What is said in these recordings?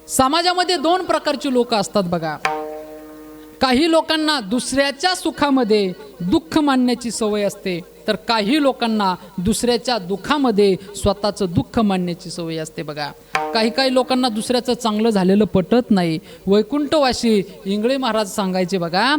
समाजामध्ये दोन प्रकारची लोक असतात बघा. काही लोकांना दुसऱ्याच्या सुखामध्ये दुःख मानण्याची सवय असते, तर काही लोकांना दुसऱ्याच्या दुःखामध्ये स्वतःचं दुःख मानण्याची सवय असते बघा. काही लोकांना दुसऱ्याचं चांगलं झालेलं पटत नाही. वैकुंठवासी इंगळे महाराज सांगायचे बघा,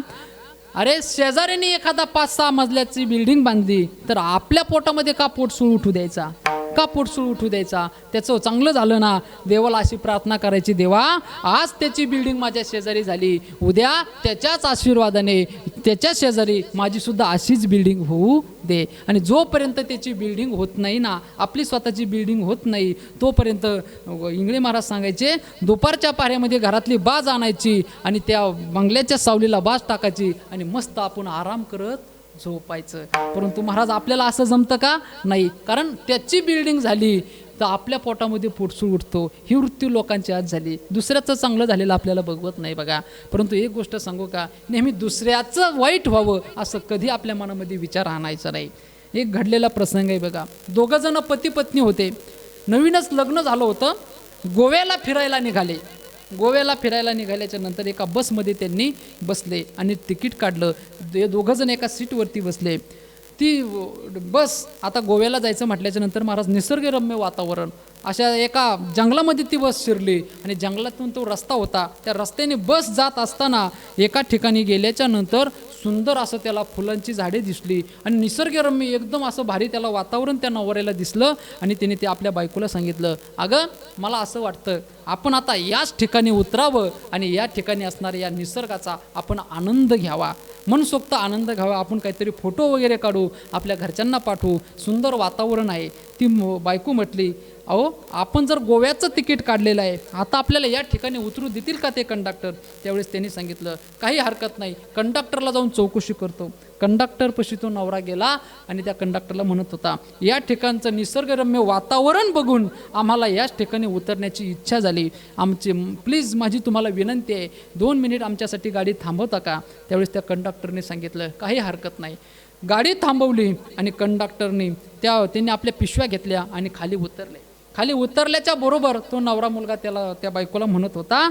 अरे शेजाऱ्याने एखादा 5-6 मजल्याची बिल्डिंग बांधली तर आपल्या पोटामध्ये का पोटसूळ उठू द्यायचा, का पोटसूळ उठू द्यायचा. त्याचं चांगलं झालं ना, देवाला अशी प्रार्थना करायची, देवा आज त्याची बिल्डिंग माझ्या शेजारी झाली, उद्या त्याच्याच आशीर्वादाने त्याच्या शेजारी माझी सुद्धा अशीच बिल्डिंग होऊ दे. आणि जोपर्यंत त्याची बिल्डिंग होत नाही ना, आपली स्वतःची बिल्डिंग होत नाही, तोपर्यंत इंगळे महाराज सांगायचे, दुपारच्या पाऱ्यामध्ये घरातली बाज आणायची आणि त्या बंगल्याच्या सावलीला बाज टाकायची आणि मस्त आपण आराम करत झोपायचं. परंतु महाराज आपल्याला असं जमतं का? नाही. कारण त्याची बिल्डिंग झाली तर आपल्या पोटामध्ये पोटसूळ उठतो. ही वृत्ती लोकांची आज झाली. दुसऱ्याचं चांगलं झालेलं आपल्याला बघवत नाही बघा. परंतु एक गोष्ट सांगू का, नेहमी दुसऱ्याचं वाईट व्हावं असं कधी आपल्या मनामध्ये विचार आणायचा नाही. एक घडलेला प्रसंग आहे बघा. दोघं जण पती पत्नी होते, नवीनच लग्न झालं होतं, गोव्याला फिरायला निघाले. गोव्याला फिरायला निघाल्याच्या नंतर एका बसमध्ये त्यांनी बसले आणि तिकीट काढलं. ते दोघं जण एका सीटवरती बसले. ती बस आता गोव्याला जायचं म्हटल्याच्या नंतर महाराज निसर्गरम्य वातावरण, अशा एका जंगलामध्ये ती बस शिरली आणि जंगलातून तो रस्ता होता. त्या रस्त्याने बस जात असताना एका ठिकाणी गेल्याच्या नंतर सुंदर असं त्याला फुलांची झाडे दिसली आणि निसर्गरम्य एकदम असं भारी त्याला वातावरण त्या नवऱ्याला दिसलं. आणि त्याने ते आपल्या बायकोला सांगितलं, अगं मला असं वाटतं आपण आता याच ठिकाणी उतरावं आणि या ठिकाणी असणाऱ्या या निसर्गाचा आपण आनंद घ्यावा, मनसोक्त आनंद घ्यावा. आपण काहीतरी फोटो वगैरे काढू, आपल्या घरच्यांना पाठवू, सुंदर वातावरण आहे. ती बायको म्हटली, अहो आपण जर गोव्याचं तिकीट काढलेलं आहे, आता आपल्याला या ठिकाणी उतरू देतील का ते कंडक्टर? त्यावेळेस त्यांनी सांगितलं, काही हरकत नाही, कंडक्टरला जाऊन चौकशी करतो. कंडक्टरपाशी तो नवरा गेला आणि त्या कंडक्टरला म्हणत होता, या ठिकाणचं निसर्गरम्य वातावरण बघून आम्हाला याच ठिकाणी उतरण्याची इच्छा झाली, आमची प्लीज माझी तुम्हाला विनंती आहे, 2 मिनिट आमच्यासाठी गाडी थांबवता का? त्यावेळेस त्या कंडक्टरने सांगितलं, काही हरकत नाही. गाडी थांबवली आणि कंडक्टरने त्यांनी आपल्या पिशव्या घेतल्या आणि खाली उतरले. खाली उतरल्याच्या बरोबर तो नवरा मुलगा त्या बायकोला म्हणत होता,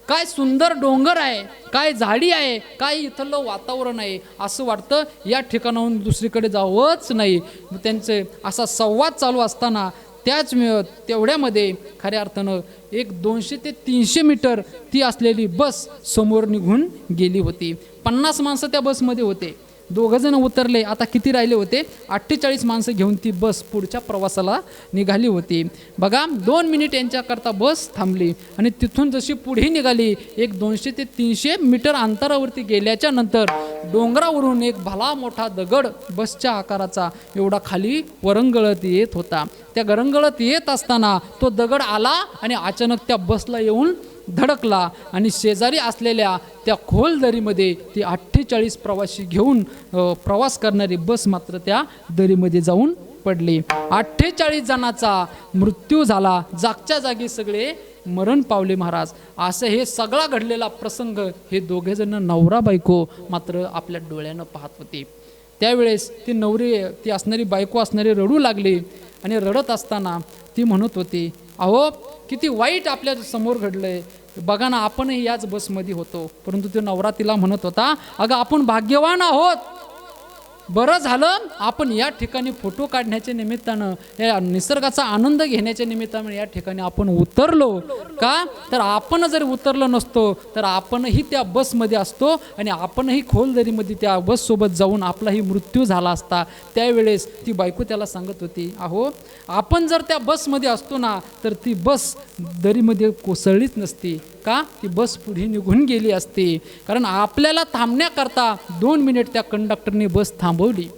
काय सुंदर डोंगर आहे, काय झाडी आहे, काय इथलं वातावरण आहे, असं वाटतं या ठिकाणाहून दुसरीकडे जावंच नाही. त्यांचे असा संवाद चालू असताना तेवढ्यामध्ये खऱ्या अर्थानं एक 200 ते 300 मीटर ती असलेली बस समोर निघून गेली होती. 50 माणसं त्या बसमध्ये होते. 2 जण उतरले. आता किती राहिले होते? 48 माणसं घेऊन ती बस पुढच्या प्रवासाला निघाली होती बघा. 2 मिनिट यांच्याकरता बस थांबली आणि तिथून जशी पुढे निघाली, एक 200 ते 300 मीटर अंतरावरती गेल्याच्या नंतर डोंगरावरून एक भला मोठा दगड बसच्या आकाराचा एवढा खाली वरंगळत येत होता. त्या गरंगळत येत असताना तो दगड आला आणि अचानक त्या बसला येऊन धडकला आणि शेजारी असलेल्या त्या खोल दरीमध्ये ती 48 प्रवासी घेऊन प्रवास करणारी बस मात्र त्या दरीमध्ये जाऊन पडली. 48 जणांचा मृत्यू झाला. जागच्या जागी सगळे मरण पावले महाराज. असं हे सगळा घडलेला प्रसंग हे 2 जण नवरा बायको मात्र आपल्या डोळ्यानं पाहत होते. त्यावेळेस ती असणारी बायको असणारी रडू लागली आणि रडत असताना ती म्हणत होती, अहो किती वाईट आपल्या समोर घडलंय, बघा ना आपणही याच बसमध्ये होतो. परंतु तो नवरा तिला म्हणत होता, अगं आपण भाग्यवान आहोत, बरं झालं आपण या ठिकाणी फोटो काढण्याच्या निमित्तानं, या निसर्गाचा आनंद घेण्याच्या निमित्तानं या ठिकाणी आपण उतरलो. का तर आपण जर उतरलो नसतो तर आपणही त्या बसमध्ये असतो आणि आपणही खोल दरीमध्ये त्या बससोबत जाऊन आपलाही मृत्यू झाला असता. त्यावेळेस ती बायको त्याला सांगत होती, अहो आपण जर त्या बसमध्ये असतो ना तर ती बस दरीमध्ये कोसळलीच नसती. का? ती बस पुढे निघून गेली असती. कारण आपल्याला थांबण्याकरता 2 मिनिट त्या कंडक्टरने बस थांबवली.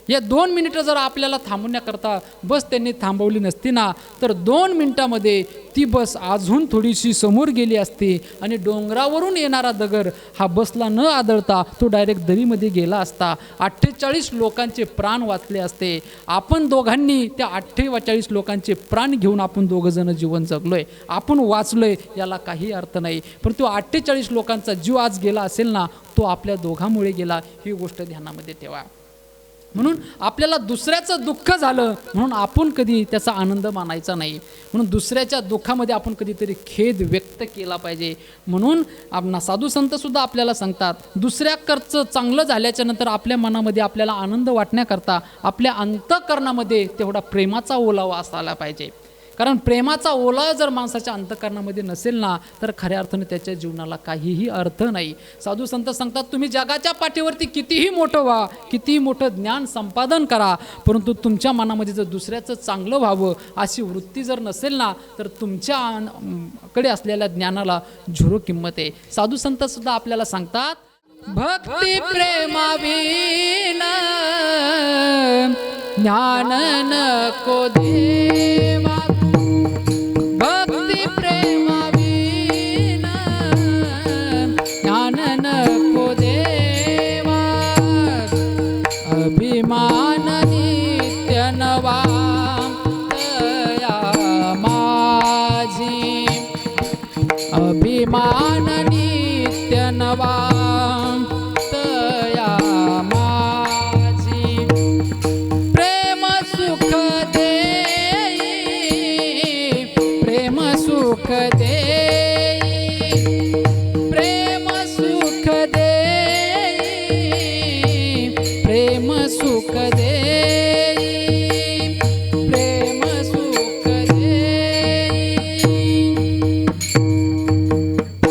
या 2 मिनिटं जर आपल्याला थांबवण्याकरता बस त्यांनी थांबवली नसती ना तर 2 मिनिटामध्ये ती बस अजून थोडीशी समोर गेली असती आणि डोंगरावरून येणारा दगड हा बसला न आदळता तो डायरेक्ट दरीमध्ये गेला असता. 48 लोकांचे प्राण वाचले असते. आपण दोघांनी त्या 48 लोकांचे प्राण घेऊन आपण 2 जण जीवन जगलोय, आपण वाचलोय, याला काही अर्थ नाही. परंतु 48 लोकांचा जीव आज गेला असेल ना, तो आपल्या दोघांमुळे गेला. ही गोष्ट ध्यानामध्ये ठेवा. म्हणून आपल्याला दुसऱ्याचं दुःख झालं म्हणून आपण कधी त्याचा आनंद मानायचा नाही. म्हणून दुसऱ्याच्या दुःखामध्ये आपण कधीतरी खेद व्यक्त केला पाहिजे. म्हणून आपणा साधू संतसुद्धा आपल्याला सांगतात, दुसऱ्याकडचं चांगलं झाल्याच्या नंतर आपल्या मनामध्ये आपल्याला आनंद वाटण्याकरता आपल्या अंतःकरणामध्ये तेवढा प्रेमाचा ओलावा असायला पाहिजे. कारण प्रेमाचा ओलावा जर माणसाच्या अंतःकरणामध्ये नसेल ना, तर खऱ्या अर्थाने त्याच्या जीवनाला काहीही अर्थ नाही. साधू संत सांगतात, तुम्ही जगाच्या पाठीवरती कितीही मोठं व्हा, कितीही मोठं ज्ञान संपादन करा, परंतु तुमच्या मनामध्ये जर दुसऱ्याचं चांगलं व्हावं अशी वृत्ती जर नसेल ना, तर तुमच्याकडे असलेल्या ज्ञानाला झिरो किंमत आहे. साधू संतसुद्धा आपल्याला सांगतात, भक्ती प्रेमाविन ज्ञान नको देवा, भक्ती प्रेमाविन ज्ञान नको देवा, अभिमान नित्य नवा दया माझी, अभिमान नित्य नवा